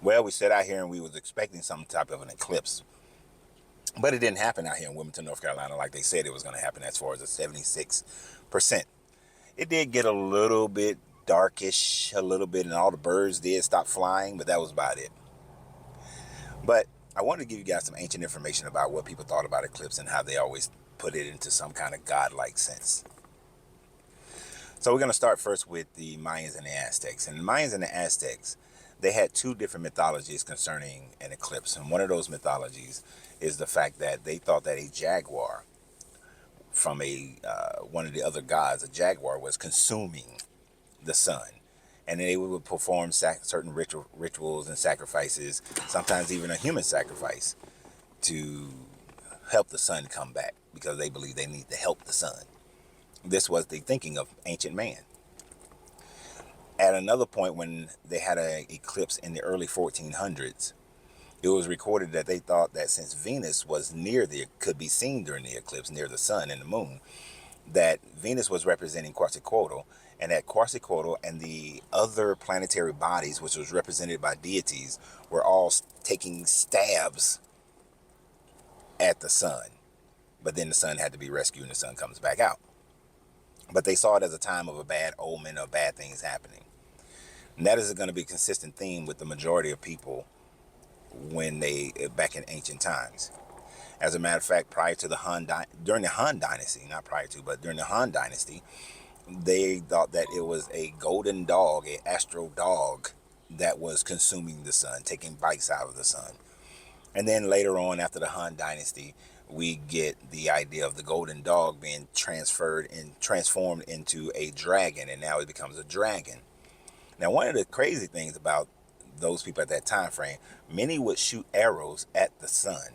Well, we sat out here and we was expecting some type of an eclipse, but it didn't happen out here in Wilmington, North Carolina, like they said it was going to happen. As far as the 76%, it did get a little bit darkish, a little bit, and all the birds did stop flying, but that was about it. But I wanted to give you guys some ancient information about what people thought about eclipse and how they always put it into some kind of godlike sense. So we're going to start first with the Mayans and the Aztecs. And the Mayans and the Aztecs, they had two different mythologies concerning an eclipse. And one of those mythologies is the fact that they thought that a jaguar from one of the other gods, a jaguar, was consuming the sun. And they would perform certain rituals and sacrifices, sometimes even a human sacrifice, to help the sun come back, because they believe they need to help the sun. This was the thinking of ancient man. At another point, when they had an eclipse in the early 1400s, it was recorded that they thought that since Venus was could be seen during the eclipse near the sun and the moon, that Venus was representing Quetzalcoatl, and that Quetzalcoatl and the other planetary bodies, which was represented by deities, were all taking stabs at the sun. But then the sun had to be rescued and the sun comes back out. But they saw it as a time of a bad omen of bad things happening. And that is going to be a consistent theme with the majority of people back in ancient times. As a matter of fact, during the Han Dynasty, not prior to, but during the Han Dynasty, they thought that it was a golden dog, an astral dog, that was consuming the sun, taking bites out of the sun. And then later on, after the Han Dynasty, we get the idea of the golden dog being transformed into a dragon, and now it becomes a dragon. Now, one of the crazy things about those people at that time frame, many would shoot arrows at the sun.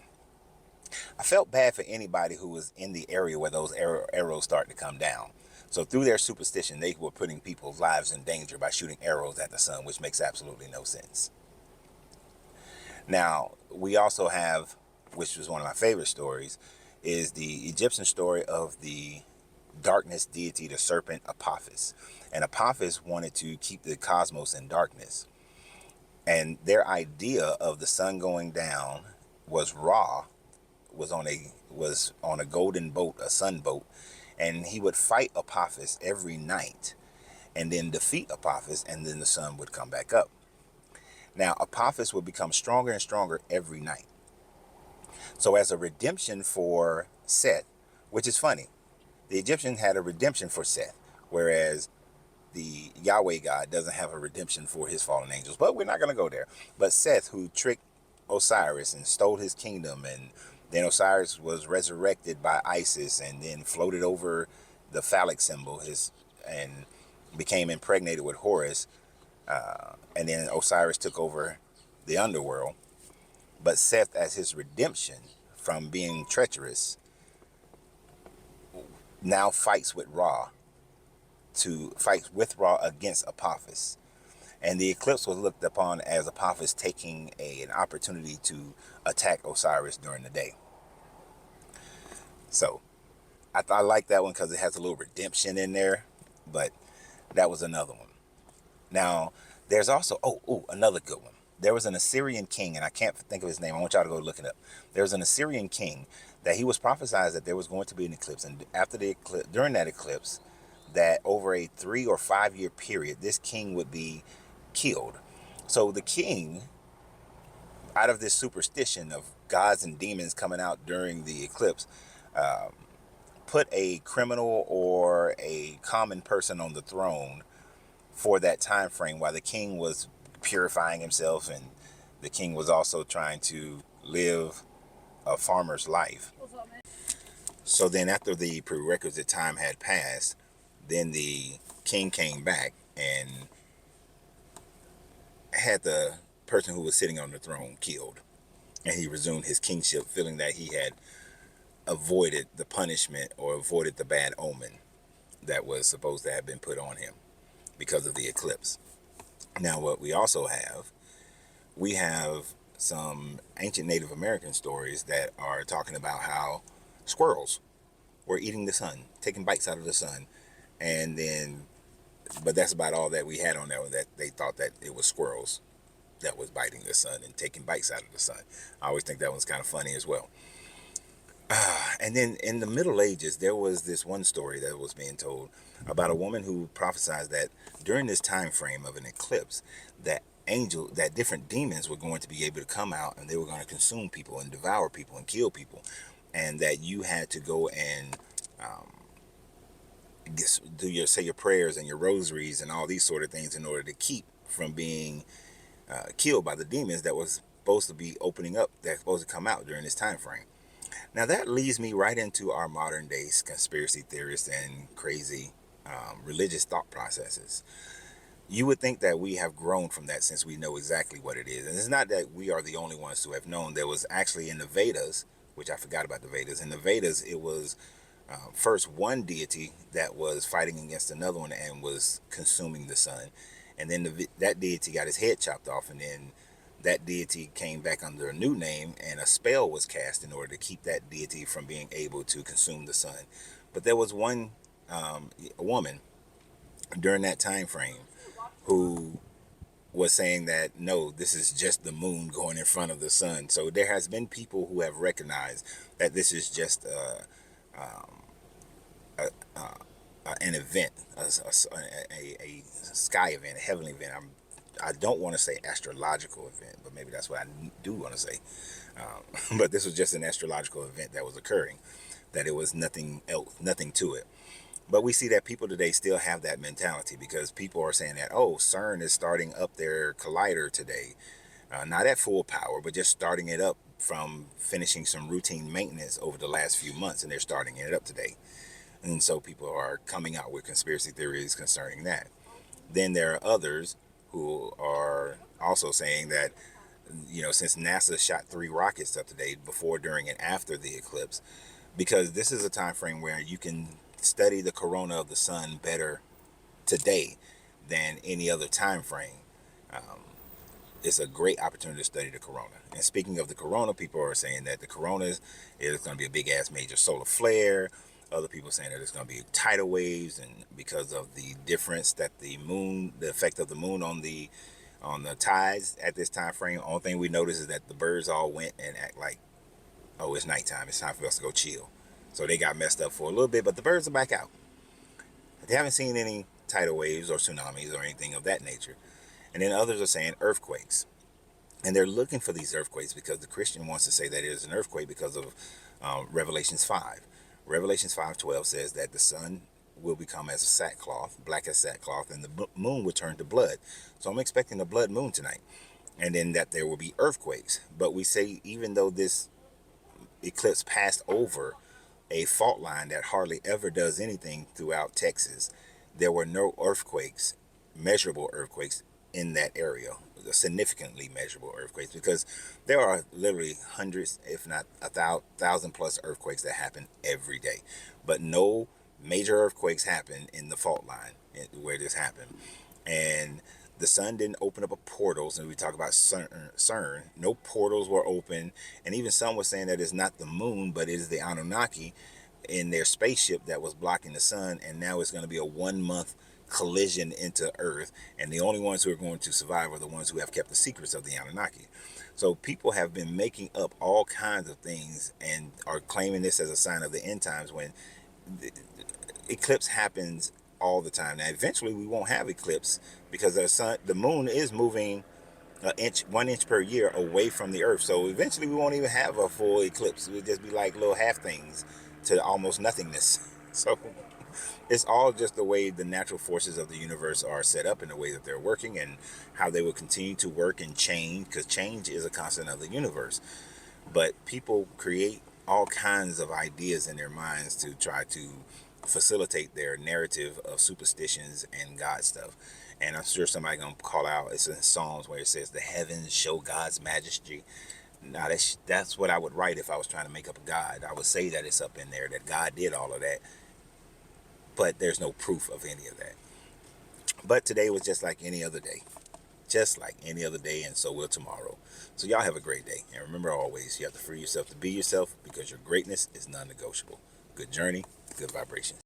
I felt bad for anybody who was in the area where those arrows start to come down. So through their superstition, they were putting people's lives in danger by shooting arrows at the sun, which makes absolutely no sense. Now, we also have, which was one of my favorite stories, is the Egyptian story of the darkness deity, the serpent Apophis. And Apophis wanted to keep the cosmos in darkness. And their idea of the sun going down was Ra was on a golden boat, a sun boat, and he would fight Apophis every night and then defeat Apophis, and then the sun would come back up. Now, Apophis would become stronger and stronger every night. So as a redemption for Seth, which is funny, the Egyptians had a redemption for Seth, whereas the Yahweh God doesn't have a redemption for his fallen angels. But we're not going to go there. But Seth, who tricked Osiris and stole his kingdom, and then Osiris was resurrected by Isis and then floated over the phallic symbol and became impregnated with Horus. And then Osiris took over the underworld. But Seth, as his redemption from being treacherous, now fights with Ra against Apophis. And the eclipse was looked upon as Apophis taking an opportunity to attack Osiris during the day. So I like that one because it has a little redemption in there, but that was another one. Now, there's also, another good one. There was an Assyrian king, and I can't think of his name. I want y'all to go look it up. There was an Assyrian king that he was prophesied that there was going to be an eclipse. And during that eclipse, that over a 3 or 5 year period, this king would be killed. So the king, out of this superstition of gods and demons coming out during the eclipse, put a criminal or a common person on the throne for that time frame while the king was purifying himself, and the king was also trying to live a farmer's life. So then after the prerequisite time had passed, then the king came back and had the person who was sitting on the throne killed, and he resumed his kingship, feeling that he had avoided the punishment or avoided the bad omen that was supposed to have been put on him because of the eclipse. Now, what we have some ancient Native American stories that are talking about how squirrels were eating the sun, taking bites out of the sun, but that's about all that we had on there, that they thought that it was squirrels. that was biting the sun and taking bites out of the sun. I always think that was kind of funny as well. And then in the Middle Ages, there was this one story that was being told about a woman who prophesied that during this time frame of an eclipse, that different demons were going to be able to come out and they were going to consume people and devour people and kill people, and that you had to go and do your say your prayers and your rosaries and all these sort of things in order to keep from being killed by the demons that was supposed to be opening up, that's supposed to come out during this time frame. Now that leads me right into our modern day conspiracy theorists and crazy religious thought processes. You would think that we have grown from that since we know exactly what it is. And it's not that we are the only ones who have known. There was actually in the Vedas, which I forgot about the Vedas. In the Vedas, it was first one deity that was fighting against another one and was consuming the sun. And then that deity got his head chopped off, and then that deity came back under a new name, and a spell was cast in order to keep that deity from being able to consume the sun. But there was one woman during that time frame who was saying that no, this is just the moon going in front of the sun. So there has been people who have recognized that this is just an event, a sky event, a heavenly event. I don't want to say astrological event, but maybe that's what I do want to say. But this was just an astrological event that was occurring, that it was nothing else, nothing to it. But we see that people today still have that mentality, because people are saying that, oh, CERN is starting up their collider today. Not at full power, but just starting it up from finishing some routine maintenance over the last few months, and they're starting it up today. And so people are coming out with conspiracy theories concerning that. Then there are others who are also saying that, since NASA shot 3 rockets up today, before, during, and after the eclipse, because this is a time frame where you can study the corona of the sun better today than any other time frame. It's a great opportunity to study the corona. And speaking of the corona, people are saying that the corona is going to be a big ass major solar flare. Other people saying that it's going to be tidal waves, and because of the difference that the effect of the moon on the tides at this time frame. Only thing we notice is that the birds all went and act like, oh, it's nighttime, it's time for us to go chill. So they got messed up for a little bit, but the birds are back out. They haven't seen any tidal waves or tsunamis or anything of that nature. And then others are saying earthquakes. And they're looking for these earthquakes because the Christian wants to say that it is an earthquake because of Revelations 5. Revelations 5:12 says that the sun will become as a sackcloth, black as sackcloth, and the moon will turn to blood. So I'm expecting a blood moon tonight. And then that there will be earthquakes. But we say, even though this eclipse passed over a fault line that hardly ever does anything throughout Texas, there were no earthquakes, measurable earthquakes in that area, significantly measurable earthquakes, because there are literally hundreds, if not 1,000 plus earthquakes that happen every day, but no major earthquakes happen in the fault line where this happened. And the sun didn't open up a portals, and we talk about CERN. No portals were open, and even some were saying that it's not the moon, but it is the Anunnaki in their spaceship that was blocking the sun, and now it's going to be a 1 month collision into Earth, and the only ones who are going to survive are the ones who have kept the secrets of the Anunnaki. So people have been making up all kinds of things and are claiming this as a sign of the end times, when the eclipse happens all the time. Now eventually we won't have eclipse, because the moon is moving 1 inch per year away from the Earth. So eventually we won't even have a full eclipse. It would just be like little half things to almost nothingness. So it's all just the way the natural forces of the universe are set up, and the way that they're working, and how they will continue to work and change, because change is a constant of the universe. But people create all kinds of ideas in their minds to try to facilitate their narrative of superstitions and God stuff. And I'm sure somebody gonna call out, it's in Psalms where it says the heavens show God's majesty. Now that's what I would write if I was trying to make up a God. I would say that it's up in there, that God did all of that, but there's no proof of any of that. But today was just like any other day, just like any other day, and so will tomorrow. So y'all have a great day, and remember always, you have to free yourself to be yourself, because your greatness is non-negotiable. Good journey, good vibrations.